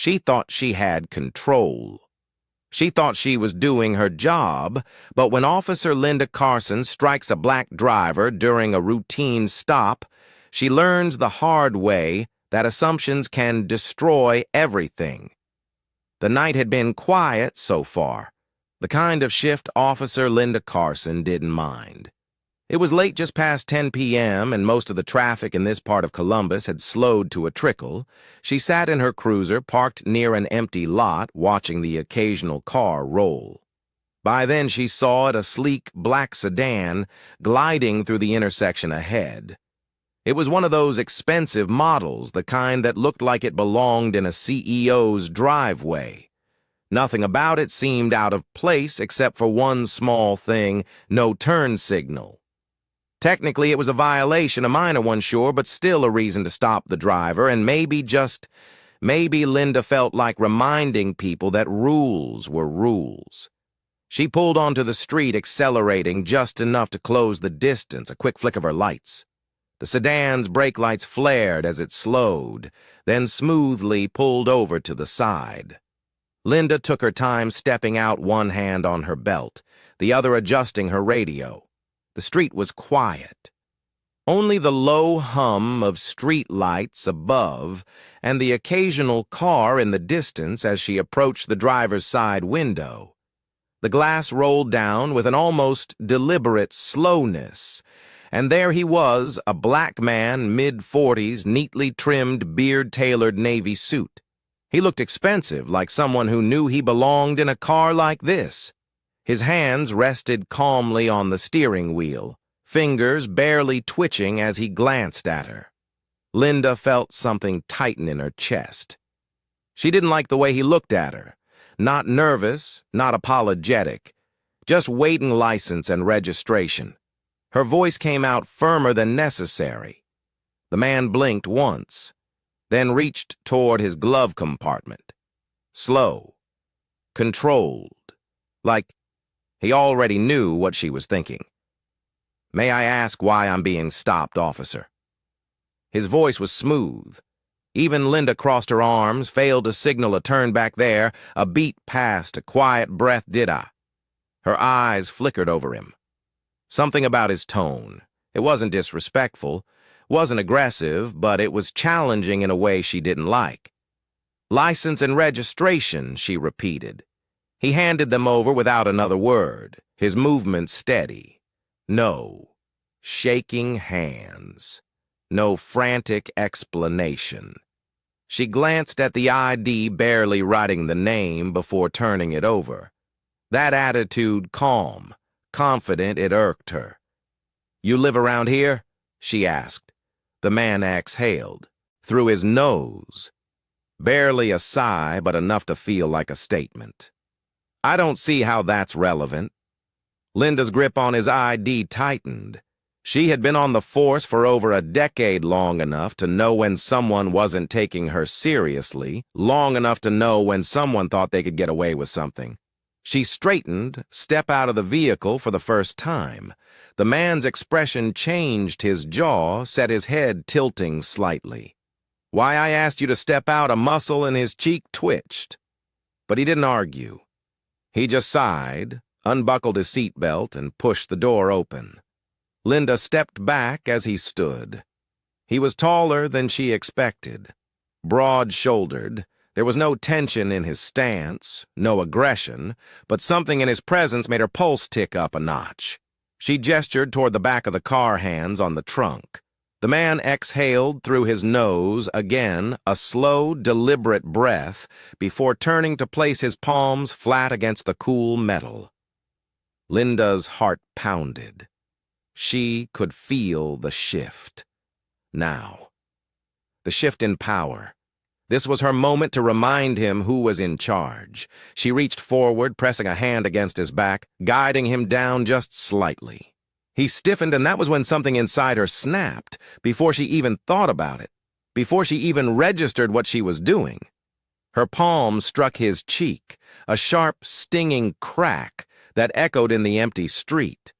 She thought she had control. She thought she was doing her job, but when Officer Linda Carson strikes a black driver during a routine stop, she learns the hard way that assumptions can destroy everything. The night had been quiet so far, the kind of shift Officer Linda Carson didn't mind. It was late, just past 10 p.m., and most of the traffic in this part of Columbus had slowed to a trickle. She sat in her cruiser, parked near an empty lot, watching the occasional car roll. By then she saw it, a sleek black sedan gliding through the intersection ahead. It was one of those expensive models, the kind that looked like it belonged in a CEO's driveway. Nothing about it seemed out of place except for one small thing: no turn signal. Technically, it was a violation, a minor one, sure, but still a reason to stop the driver, and maybe Linda felt like reminding people that rules were rules. She pulled onto the street, accelerating just enough to close the distance, a quick flick of her lights. The sedan's brake lights flared as it slowed, then smoothly pulled over to the side. Linda took her time, stepping out, one hand on her belt, the other adjusting her radio. The street was quiet. Only the low hum of street lights above and the occasional car in the distance as she approached the driver's side window. The glass rolled down with an almost deliberate slowness, and there he was, a black man, mid-40s, neatly trimmed, beard-tailored navy suit. He looked expensive, like someone who knew he belonged in a car like this. His hands rested calmly on the steering wheel, fingers barely twitching as he glanced at her. Linda felt something tighten in her chest. She didn't like the way he looked at her. Not nervous, not apologetic, just waiting license and registration. Her voice came out firmer than necessary. The man blinked once, then reached toward his glove compartment. Slow, controlled, like he already knew what she was thinking. "May I ask why I'm being stopped, officer?" His voice was smooth. Even Linda crossed her arms, failed to signal a turn back there. A beat passed, a quiet breath did I. Her eyes flickered over him. Something about his tone. It wasn't disrespectful, wasn't aggressive, but it was challenging in a way she didn't like. "License and registration," she repeated. He handed them over without another word, his movements steady. No shaking hands. No frantic explanation. She glanced at the ID, barely writing the name before turning it over. That attitude calm, confident, it irked her. "You live around here?" she asked. The man exhaled, through his nose. Barely a sigh, but enough to feel like a statement. "I don't see how that's relevant." Linda's grip on his ID tightened. She had been on the force for over a decade, long enough to know when someone wasn't taking her seriously, long enough to know when someone thought they could get away with something. She straightened, step out of the vehicle for the first time. The man's expression changed, his jaw, set his head tilting slightly. "Why I asked you to step out," a muscle in his cheek twitched. But he didn't argue. He just sighed, unbuckled his seatbelt, and pushed the door open. Linda stepped back as he stood. He was taller than she expected. Broad-shouldered, there was no tension in his stance, no aggression, but something in his presence made her pulse tick up a notch. She gestured toward the back of the car, hands on the trunk. The man exhaled through his nose, again, a slow, deliberate breath, before turning to place his palms flat against the cool metal. Linda's heart pounded. She could feel the shift. Now. The shift in power. This was her moment to remind him who was in charge. She reached forward, pressing a hand against his back, guiding him down just slightly. He stiffened, and that was when something inside her snapped, before she even thought about it, before she even registered what she was doing. Her palm struck his cheek, a sharp, stinging crack that echoed in the empty street.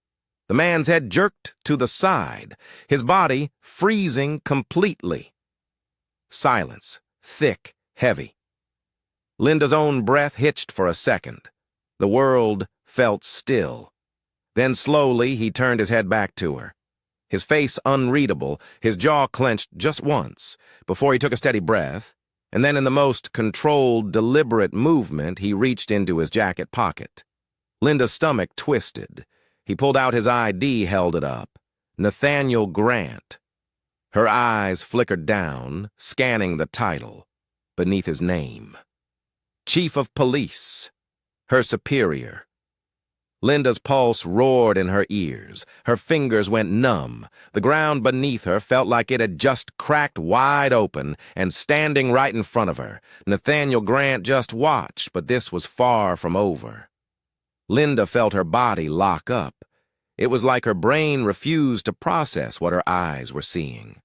The man's head jerked to the side, his body freezing completely. Silence, thick, heavy. Linda's own breath hitched for a second. The world felt still. Then slowly he turned his head back to her. His face unreadable, his jaw clenched just once, before he took a steady breath, and then in the most controlled, deliberate movement, he reached into his jacket pocket. Linda's stomach twisted. He pulled out his ID, held it up. Nathaniel Grant. Her eyes flickered down, scanning the title, beneath his name. Chief of Police. Her superior. Linda's pulse roared in her ears. Her fingers went numb. The ground beneath her felt like it had just cracked wide open, and standing right in front of her, Nathaniel Grant just watched, but this was far from over. Linda felt her body lock up. It was like her brain refused to process what her eyes were seeing.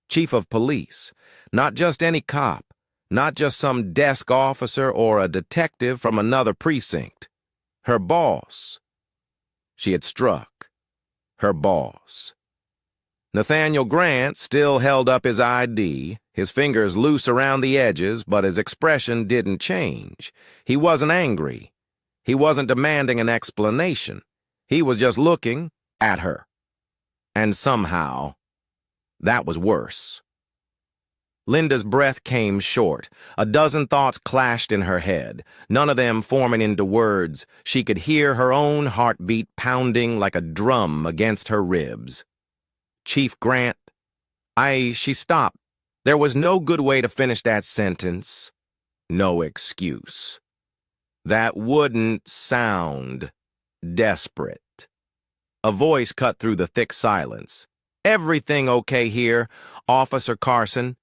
Chief of Police, not just any cop, not just some desk officer or a detective from another precinct. Her boss. She had struck. Her boss. Nathaniel Grant still held up his ID, his fingers loose around the edges, but his expression didn't change. He wasn't angry. He wasn't demanding an explanation. He was just looking at her. And somehow, that was worse. Linda's breath came short. A dozen thoughts clashed in her head, none of them forming into words. She could hear her own heartbeat pounding like a drum against her ribs. Chief Grant. She stopped. There was no good way to finish that sentence. No excuse. That wouldn't sound desperate. A voice cut through the thick silence. Everything okay here, Officer Carson?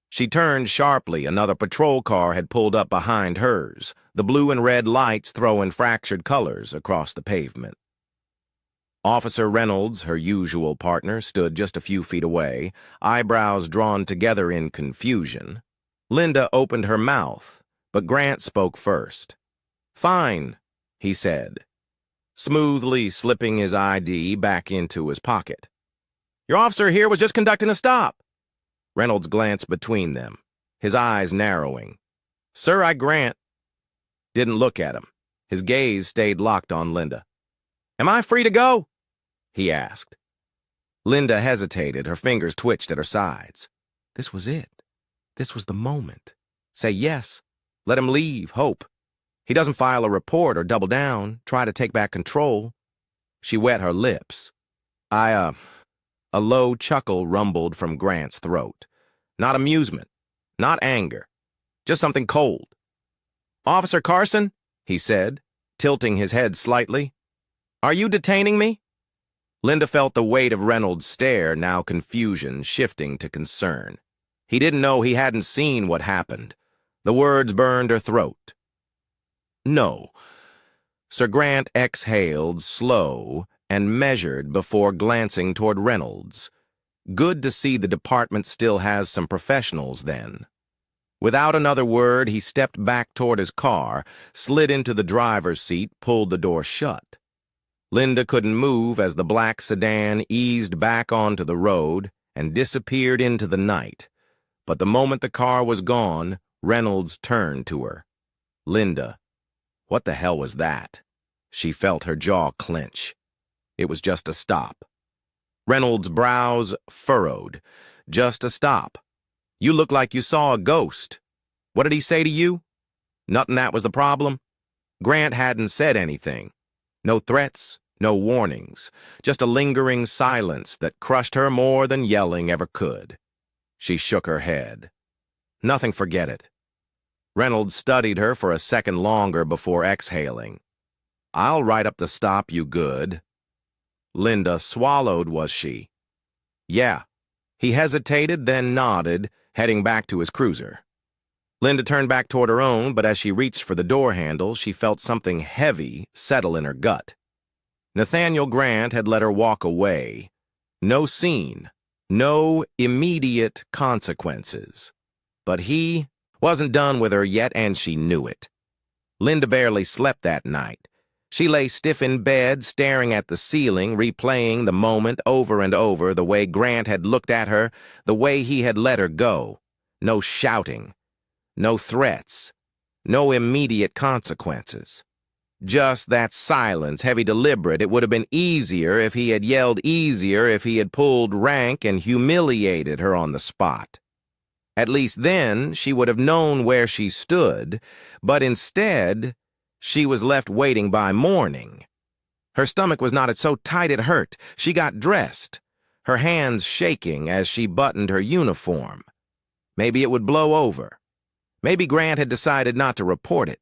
She turned sharply. Another patrol car had pulled up behind hers, the blue and red lights throwing fractured colors across the pavement. Officer Reynolds, her usual partner, stood just a few feet away, eyebrows drawn together in confusion. Linda opened her mouth, but Grant spoke first. "Fine," he said, smoothly slipping his ID back into his pocket. "Your officer here was just conducting a stop." Reynolds glanced between them, his eyes narrowing. "Sir, I grant." Didn't look at him. His gaze stayed locked on Linda. "Am I free to go?" he asked. Linda hesitated, her fingers twitched at her sides. This was it. This was the moment. Say yes. Let him leave, hope. He doesn't file a report or double down, try to take back control. She wet her lips. A low chuckle rumbled from Grant's throat. Not amusement, not anger, just something cold. "Officer Carson," he said, tilting his head slightly, "are you detaining me?" Linda felt the weight of Reynolds' stare, now confusion shifting to concern. He didn't know he hadn't seen what happened. The words burned her throat. "No." Sir Grant exhaled, slow and measured before glancing toward Reynolds. Good to see the department still has some professionals then. Without another word, he stepped back toward his car, slid into the driver's seat, pulled the door shut. Linda couldn't move as the black sedan eased back onto the road and disappeared into the night. But the moment the car was gone, Reynolds turned to her. "Linda, what the hell was that?" She felt her jaw clench. It was just a stop. Reynolds' brows furrowed. "Just a stop. You look like you saw a ghost. What did he say to you? Nothing that was the problem?" Grant hadn't said anything. No threats, no warnings, just a lingering silence that crushed her more than yelling ever could. She shook her head. "Nothing, forget it." Reynolds studied her for a second longer before exhaling. "I'll write up the stop, you good." Linda swallowed, was she? "Yeah." He hesitated, then nodded, heading back to his cruiser. Linda turned back toward her own, but as she reached for the door handle, she felt something heavy settle in her gut. Nathaniel Grant had let her walk away. No scene, no immediate consequences. But he wasn't done with her yet, and she knew it. Linda barely slept that night. She lay stiff in bed, staring at the ceiling, replaying the moment over and over, the way Grant had looked at her, the way he had let her go. No shouting, no threats, No immediate consequences. Just that silence, heavy, deliberate. It would have been easier if he had yelled, easier if he had pulled rank and humiliated her on the spot. At least then she would have known where she stood, but instead she was left waiting by morning. Her stomach was knotted so tight it hurt. She got dressed, her hands shaking as she buttoned her uniform. Maybe it would blow over. Maybe Grant had decided not to report it.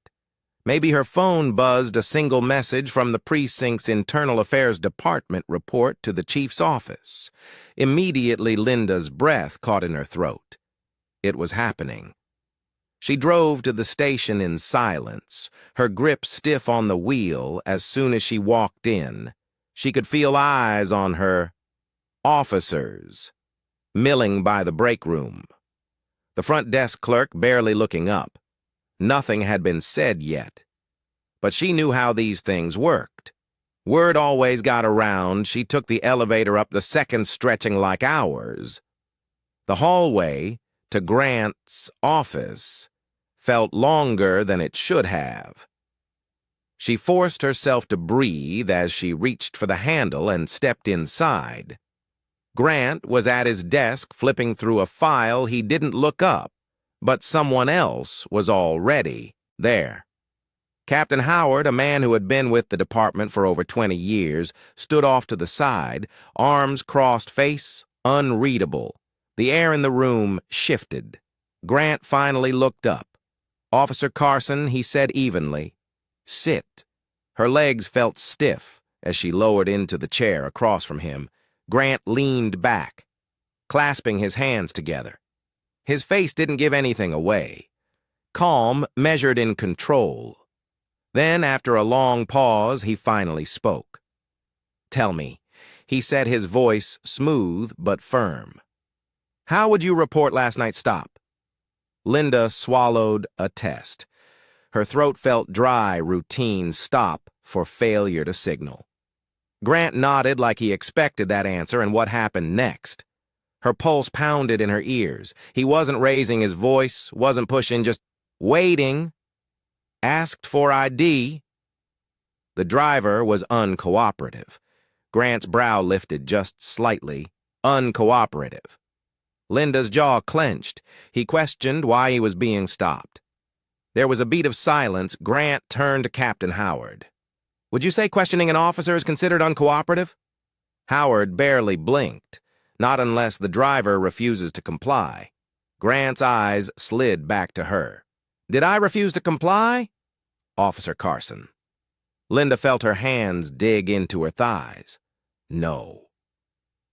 Maybe her phone buzzed a single message from the precinct's Internal Affairs Department report to the chief's office. Immediately, Linda's breath caught in her throat. It was happening. She drove to the station in silence, her grip stiff on the wheel. As soon as she walked in, she could feel eyes on her. Officers, milling by the break room. The front desk clerk barely looking up. Nothing had been said yet. But she knew how these things worked. Word always got around. She took the elevator up, the seconds stretching like hours. The hallway to Grant's office felt longer than it should have. She forced herself to breathe as she reached for the handle and stepped inside. Grant was at his desk flipping through a file. He didn't look up, but someone else was already there. Captain Howard, a man who had been with the department for over 20 years, stood off to the side, arms crossed, face unreadable. The air in the room shifted. Grant finally looked up. "Officer Carson," he said evenly. "Sit." Her legs felt stiff as she lowered into the chair across from him. Grant leaned back, clasping his hands together. His face didn't give anything away. Calm, measured in control. Then, after a long pause, he finally spoke. "Tell me," he said, his voice smooth but firm. "How would you report last night's stop?" Linda swallowed a test. Her throat felt dry, routine stop for failure to signal. Grant nodded like he expected that answer and what happened next. Her pulse pounded in her ears. He wasn't raising his voice, wasn't pushing, just waiting. "Asked for ID." The driver was uncooperative. Grant's brow lifted just slightly. Uncooperative. Linda's jaw clenched. He questioned why he was being stopped. There was a beat of silence. Grant turned to Captain Howard. "Would you say questioning an officer is considered uncooperative?" Howard barely blinked. Not unless the driver refuses to comply. Grant's eyes slid back to her. "Did I refuse to comply?" "Officer Carson." Linda felt her hands dig into her thighs. "No."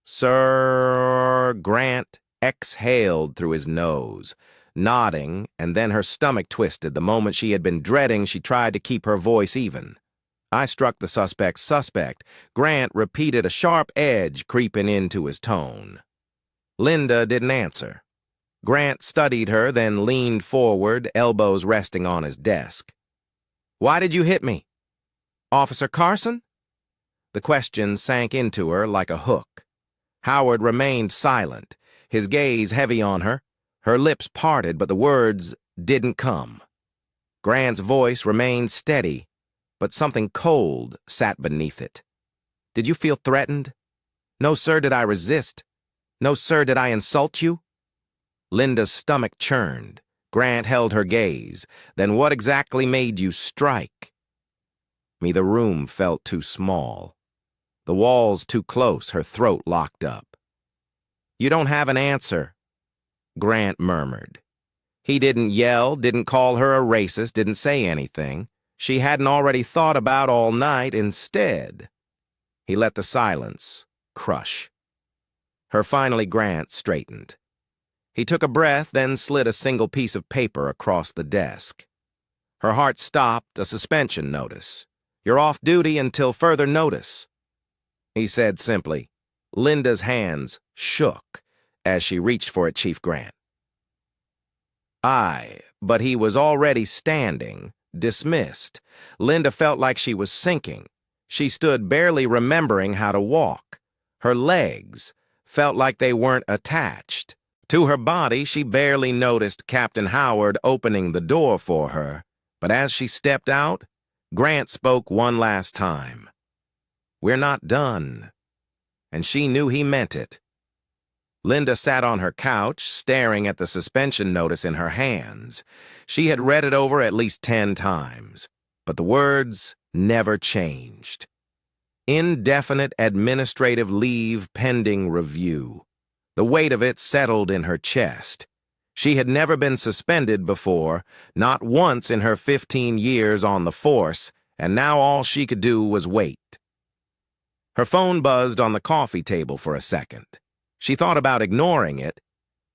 "Sir," Grant exhaled through his nose, nodding, and then her stomach twisted. The moment she had been dreading, she tried to keep her voice even. "I struck the suspect." Grant repeated, a sharp edge creeping into his tone. Linda didn't answer. Grant studied her, then leaned forward, elbows resting on his desk. "Why did you hit me?" "Officer Carson?" The question sank into her like a hook. Howard remained silent, his gaze heavy on her. Her lips parted, but the words didn't come. Grant's voice remained steady, but something cold sat beneath it. "Did you feel threatened?" "No, sir, did I resist?" "No, sir, did I insult you?" Linda's stomach churned. Grant held her gaze. "Then what exactly made you strike?" The room felt too small. The walls too close, her throat locked up. "You don't have an answer," Grant murmured. He didn't yell, didn't call her a racist, didn't say anything she hadn't already thought about all night. Instead, he let the silence crush her. Finally, Grant straightened. He took a breath, then slid a single piece of paper across the desk. Her heart stopped, a suspension notice. "You're off duty until further notice," he said simply. Linda's hands shook as she reached for it. "Chief Grant." But he was already standing, dismissed. Linda felt like she was sinking. She stood barely remembering how to walk. Her legs felt like they weren't attached to her body. She barely noticed Captain Howard opening the door for her. But as she stepped out, Grant spoke one last time. "We're not done." And she knew he meant it. Linda sat on her couch, staring at the suspension notice in her hands. She had read it over at least 10 times, but the words never changed. Indefinite administrative leave pending review. The weight of it settled in her chest. She had never been suspended before, not once in her 15 years on the force, and now all she could do was wait. Her phone buzzed on the coffee table for a second. She thought about ignoring it,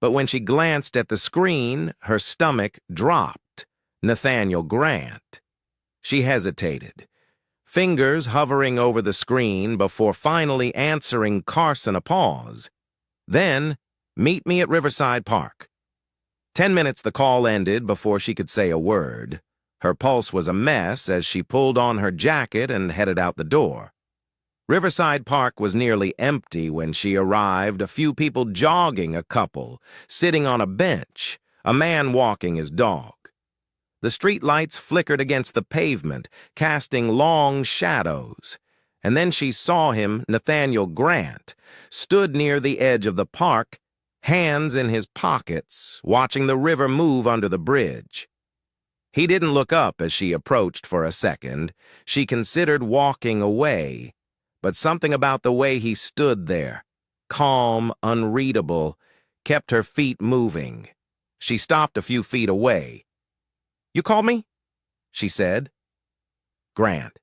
but when she glanced at the screen, her stomach dropped. Nathaniel Grant. She hesitated, fingers hovering over the screen before finally answering Carson a pause. Then, "Meet me at Riverside Park." 10 minutes the call ended before she could say a word. Her pulse was a mess as she pulled on her jacket and headed out the door. Riverside Park was nearly empty when she arrived, a few people jogging, a couple sitting on a bench, a man walking his dog. The street lights flickered against the pavement, casting long shadows. And then she saw him, Nathaniel Grant, stood near the edge of the park, hands in his pockets, watching the river move under the bridge. He didn't look up as she approached for a second. She considered walking away, but something about the way he stood there, calm, unreadable, kept her feet moving. She stopped a few feet away. "You called me?" she said. Grant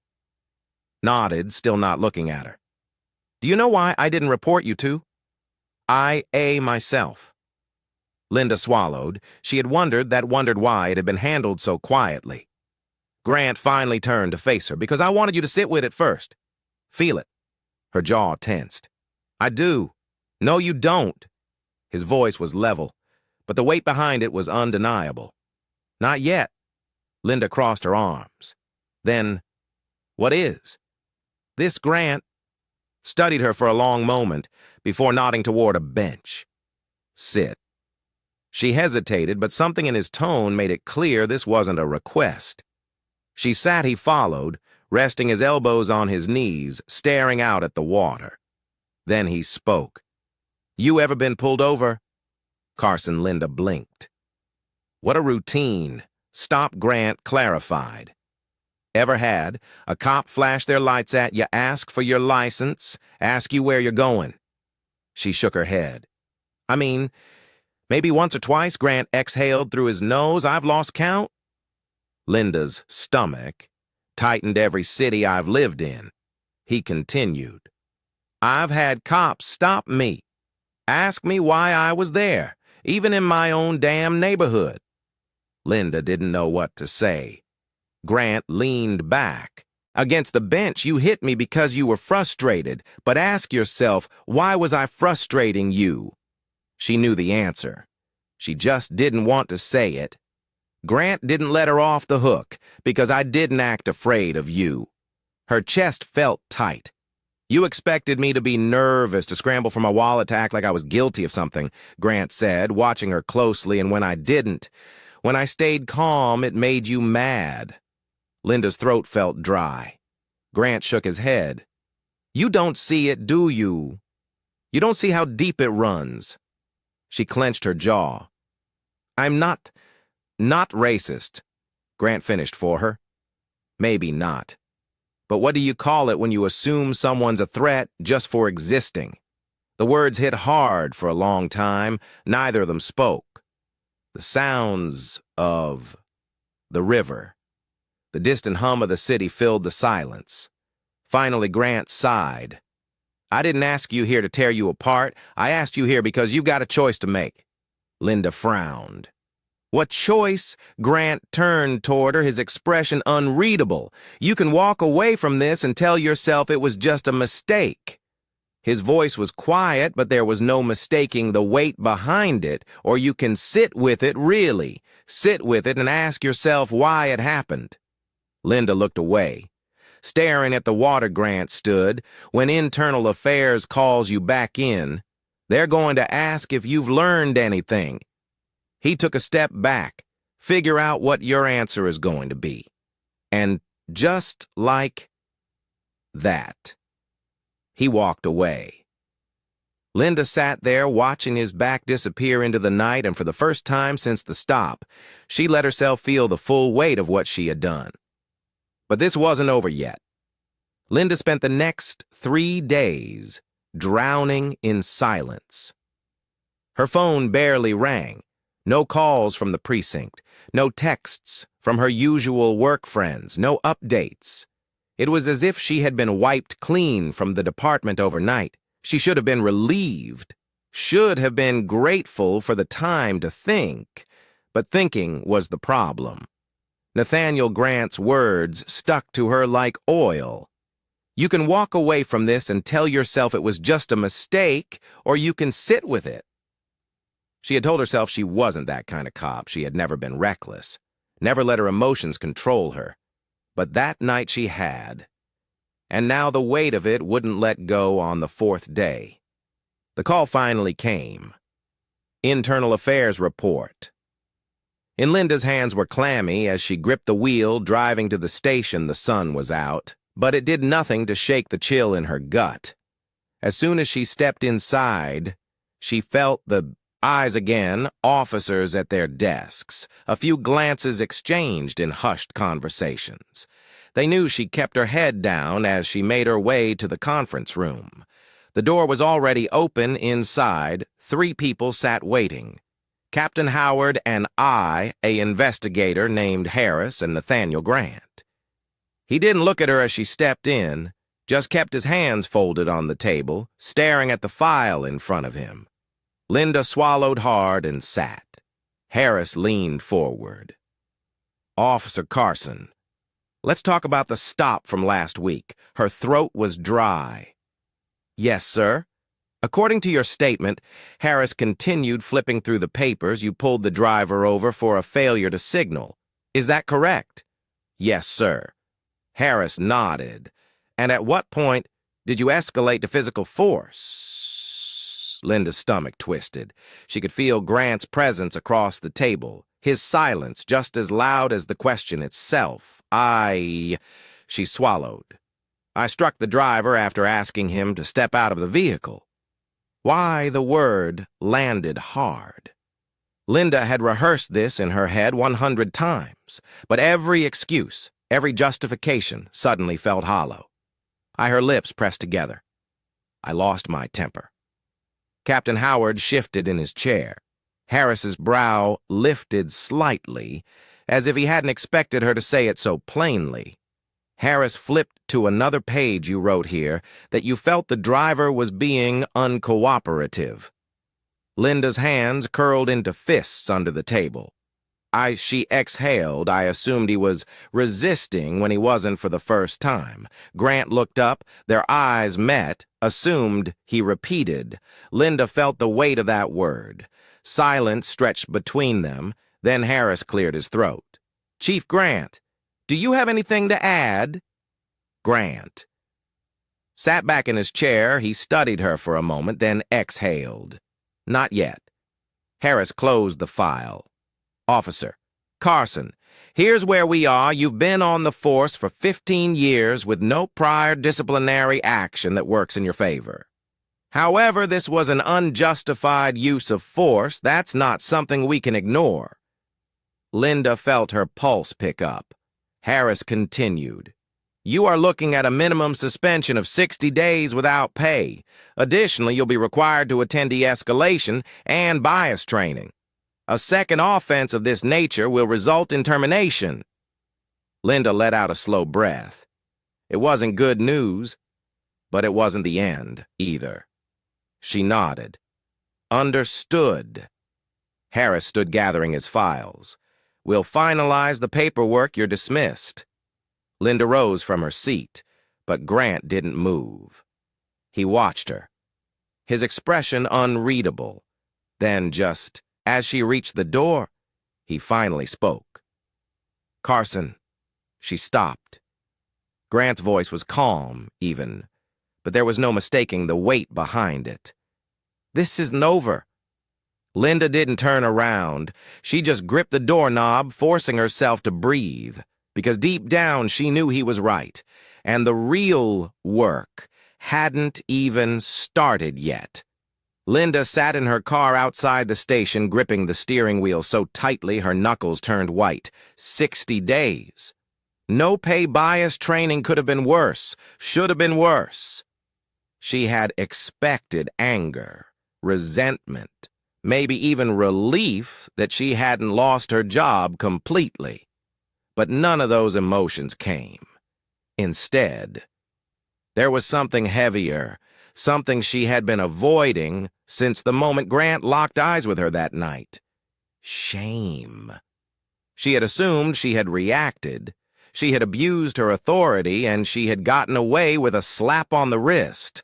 nodded, still not looking at her. "Do you know why I didn't report you to?" "I myself." Linda swallowed. She had wondered why it had been handled so quietly. Grant finally turned to face her. "Because I wanted you to sit with it first. Feel it." Her jaw tensed. "I do." "No, you don't." His voice was level, but the weight behind it was undeniable. "Not yet." Linda crossed her arms. Then, "What is?" This Grant studied her for a long moment before nodding toward a bench. "Sit." She hesitated, but something in his tone made it clear this wasn't a request. She sat, he followed, resting his elbows on his knees, staring out at the water. Then he spoke. "You ever been pulled over?" Carson Linda blinked. "What a routine," Stop Grant clarified. "Ever had a cop flash their lights at you, ask for your license, ask you where you're going?" She shook her head. "I mean, maybe once or twice," Grant exhaled through his nose. "I've lost count." Linda's stomach tightened. "Every city I've lived in." He continued. "I've had cops stop me, ask me why I was there, even in my own damn neighborhood." Linda didn't know what to say. Grant leaned back. "Against the bench, you hit me because you were frustrated, but ask yourself, why was I frustrating you?" She knew the answer. She just didn't want to say it. "Grant didn't let her off the hook because I didn't act afraid of you." Her chest felt tight. "You expected me to be nervous, to scramble for my wallet, to act like I was guilty of something," Grant said, watching her closely, "and when I didn't, when I stayed calm, it made you mad." Linda's throat felt dry. Grant shook his head. "You don't see it, do you? You don't see how deep it runs." She clenched her jaw. "I'm not racist," Grant finished for her. "Maybe not. But what do you call it when you assume someone's a threat just for existing?" The words hit hard for a long time. Neither of them spoke. The sounds of the river, the distant hum of the city filled the silence. Finally, Grant sighed. "I didn't ask you here to tear you apart. I asked you here because you've got a choice to make." Linda frowned. "What choice?" Grant turned toward her, his expression unreadable. "You can walk away from this and tell yourself it was just a mistake." His voice was quiet, but there was no mistaking the weight behind it. "Or you can sit with it, really. Sit with it and ask yourself why it happened." Linda looked away, staring at the water. Grant stood. "When internal affairs calls you back in, they're going to ask if you've learned anything." He took a step back, Figure out what your answer is going to be. And just like that, he walked away. Linda sat there watching his back disappear into the night, and for the first time since the stop, she let herself feel the full weight of what she had done. But this wasn't over yet. Linda spent the next 3 days drowning in silence. Her phone barely rang. No calls from the precinct. No texts from her usual work friends. No updates. It was as if she had been wiped clean from the department overnight. She should have been relieved, should have been grateful for the time to think, but thinking was the problem. Nathaniel Grant's words stuck to her like oil. You can walk away from this and tell yourself it was just a mistake, or you can sit with it. She had told herself she wasn't that kind of cop. She had never been reckless, never let her emotions control her. But that night she had. And now the weight of it wouldn't let go on the 4th day. The call finally came. Internal Affairs report. In Linda's hands were clammy as she gripped the wheel, driving to the station. The sun was out, but it did nothing to shake the chill in her gut. As soon as she stepped inside, she felt the eyes again, officers at their desks, a few glances exchanged in hushed conversations. They knew she kept her head down as she made her way to the conference room. The door was already open inside. 3 people sat waiting. Captain Howard and an investigator named Harris, and Nathaniel Grant. He didn't look at her as she stepped in, just kept his hands folded on the table, staring at the file in front of him. Linda swallowed hard and sat. Harris leaned forward. Officer Carson, let's talk about the stop from last week. Her throat was dry. Yes, sir. According to your statement, Harris continued flipping through the papers. You pulled the driver over for a failure to signal. Is that correct? Yes, sir. Harris nodded. And at what point did you escalate to physical force? Linda's stomach twisted. She could feel Grant's presence across the table, his silence just as loud as the question itself. She swallowed. I struck the driver after asking him to step out of the vehicle. Why the word landed hard. Linda had rehearsed this in her head 100 times, but every excuse, every justification suddenly felt hollow. Her lips pressed together. I lost my temper. Captain Howard shifted in his chair. Harris's brow lifted slightly, as if he hadn't expected her to say it so plainly. Harris flipped to another page. You wrote here that you felt the driver was being uncooperative. Linda's hands curled into fists under the table. She exhaled. I assumed he was resisting when he wasn't for the first time. Grant looked up. Their eyes met. Assumed, he repeated. Linda felt the weight of that word. Silence stretched between them. Then Harris cleared his throat. Chief Grant, do you have anything to add? Grant sat back in his chair. He studied her for a moment, then exhaled. Not yet. Harris closed the file. Officer Carson, here's where we are. You've been on the force for 15 years with no prior disciplinary action that works in your favor. However, this was an unjustified use of force. That's not something we can ignore. Linda felt her pulse pick up. Harris continued. You are looking at a minimum suspension of 60 days without pay. Additionally, you'll be required to attend de-escalation and bias training. A second offense of this nature will result in termination. Linda let out a slow breath. It wasn't good news, but it wasn't the end either. She nodded. Understood. Harris stood gathering his files. We'll finalize the paperwork. You're dismissed. Linda rose from her seat, but Grant didn't move. He watched her, his expression unreadable. Then just as she reached the door, he finally spoke. Carson. She stopped. Grant's voice was calm, even, but there was no mistaking the weight behind it. This isn't over. Linda didn't turn around. She just gripped the doorknob, forcing herself to breathe, because deep down she knew he was right, and the real work hadn't even started yet. Linda sat in her car outside the station, gripping the steering wheel so tightly her knuckles turned white. 60 days. No pay bias training could have been worse, should have been worse. She had expected anger, resentment, maybe even relief that she hadn't lost her job completely. But none of those emotions came. Instead, there was something heavier, something she had been avoiding since the moment Grant locked eyes with her that night. Shame. She had assumed she had reacted. She had abused her authority, and she had gotten away with a slap on the wrist.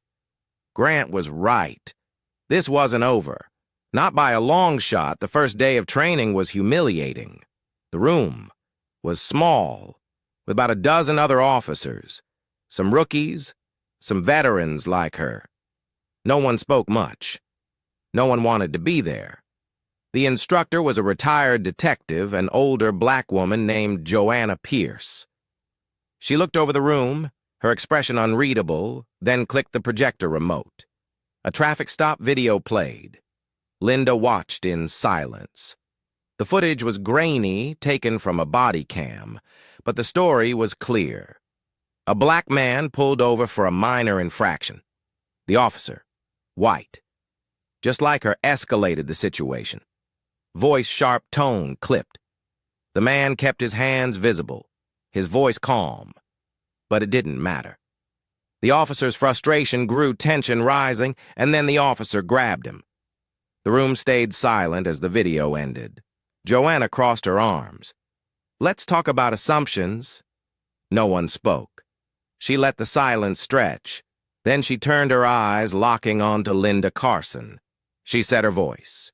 Grant was right. This wasn't over. Not by a long shot. The first day of training was humiliating. The room was small, with about a dozen other officers, some rookies, some veterans like her. No one spoke much. No one wanted to be there. The instructor was a retired detective, an older black woman named Joanna Pierce. She looked over the room, her expression unreadable, then clicked the projector remote. A traffic stop video played. Linda watched in silence. The footage was grainy, taken from a body cam, but the story was clear. A black man pulled over for a minor infraction. The officer, white, just like her, escalated the situation. Voice sharp, tone clipped. The man kept his hands visible, his voice calm, but it didn't matter. The officer's frustration grew, tension rising, and then the officer grabbed him. The room stayed silent as the video ended. Joanna crossed her arms. "Let's talk about assumptions." No one spoke. She let the silence stretch. Then she turned her eyes, locking onto Linda Carson. She set her voice.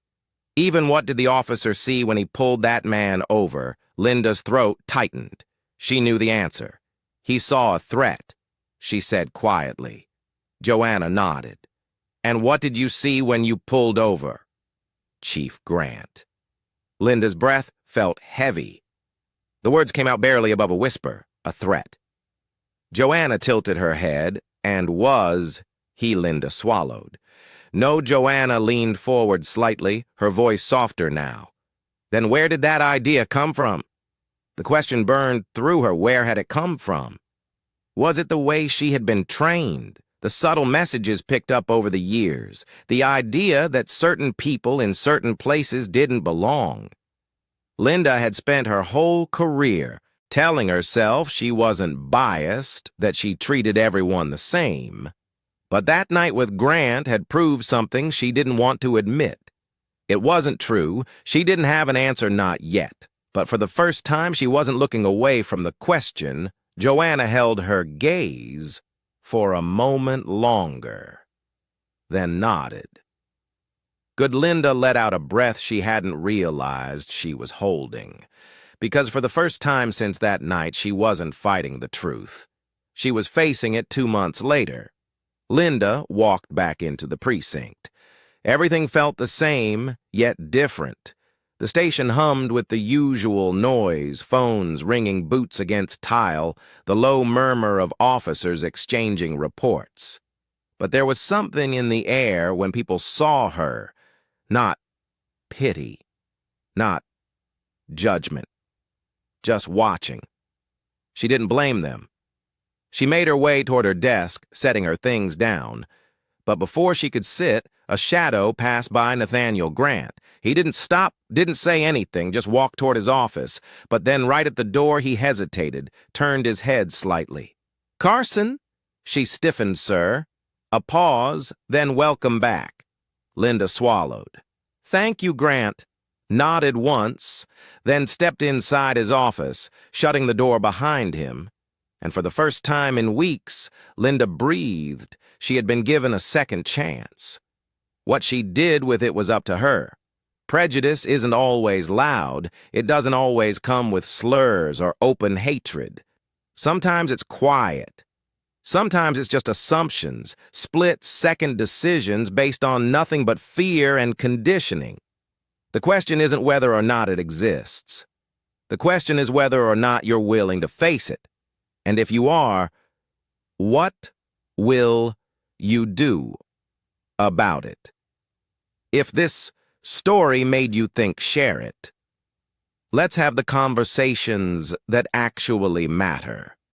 "Even what did the officer see when he pulled that man over?" Linda's throat tightened. She knew the answer. "He saw a threat," she said quietly. Joanna nodded. "And what did you see when you pulled over?" "Chief Grant." Linda's breath felt heavy. The words came out barely above a whisper, a threat. Joanna tilted her head, and Linda swallowed. No, Joanna leaned forward slightly, her voice softer now. "Then where did that idea come from?" The question burned through her. Where had it come from? Was it the way she had been trained? The subtle messages picked up over the years, the idea that certain people in certain places didn't belong. Linda had spent her whole career telling herself she wasn't biased, that she treated everyone the same. But that night with Grant had proved something she didn't want to admit. It wasn't true. She didn't have an answer, not yet. But for the first time, she wasn't looking away from the question. Joanna held her gaze for a moment longer, then nodded. Good. Linda let out a breath she hadn't realized she was holding, because for the first time since that night, she wasn't fighting the truth. She was facing it 2 months later. Linda walked back into the precinct. Everything felt the same, yet different. The station hummed with the usual noise, phones ringing, boots against tile, the low murmur of officers exchanging reports. But there was something in the air when people saw her. Not pity, not judgment, just watching. She didn't blame them. She made her way toward her desk, setting her things down. But before she could sit, a shadow passed by Nathaniel Grant. He didn't stop, didn't say anything, just walked toward his office. But then right at the door he hesitated, turned his head slightly. "Carson?" She stiffened, "Sir." A pause, then "Welcome back." Linda swallowed. "Thank you, Grant." Nodded once, then stepped inside his office, shutting the door behind him. And for the first time in weeks, Linda breathed. She had been given a second chance. What she did with it was up to her. Prejudice isn't always loud. It doesn't always come with slurs or open hatred. Sometimes it's quiet. Sometimes it's just assumptions, split-second decisions based on nothing but fear and conditioning. The question isn't whether or not it exists. The question is whether or not you're willing to face it. And if you are, what will you do about it? If this story made you think, share it. Let's have the conversations that actually matter.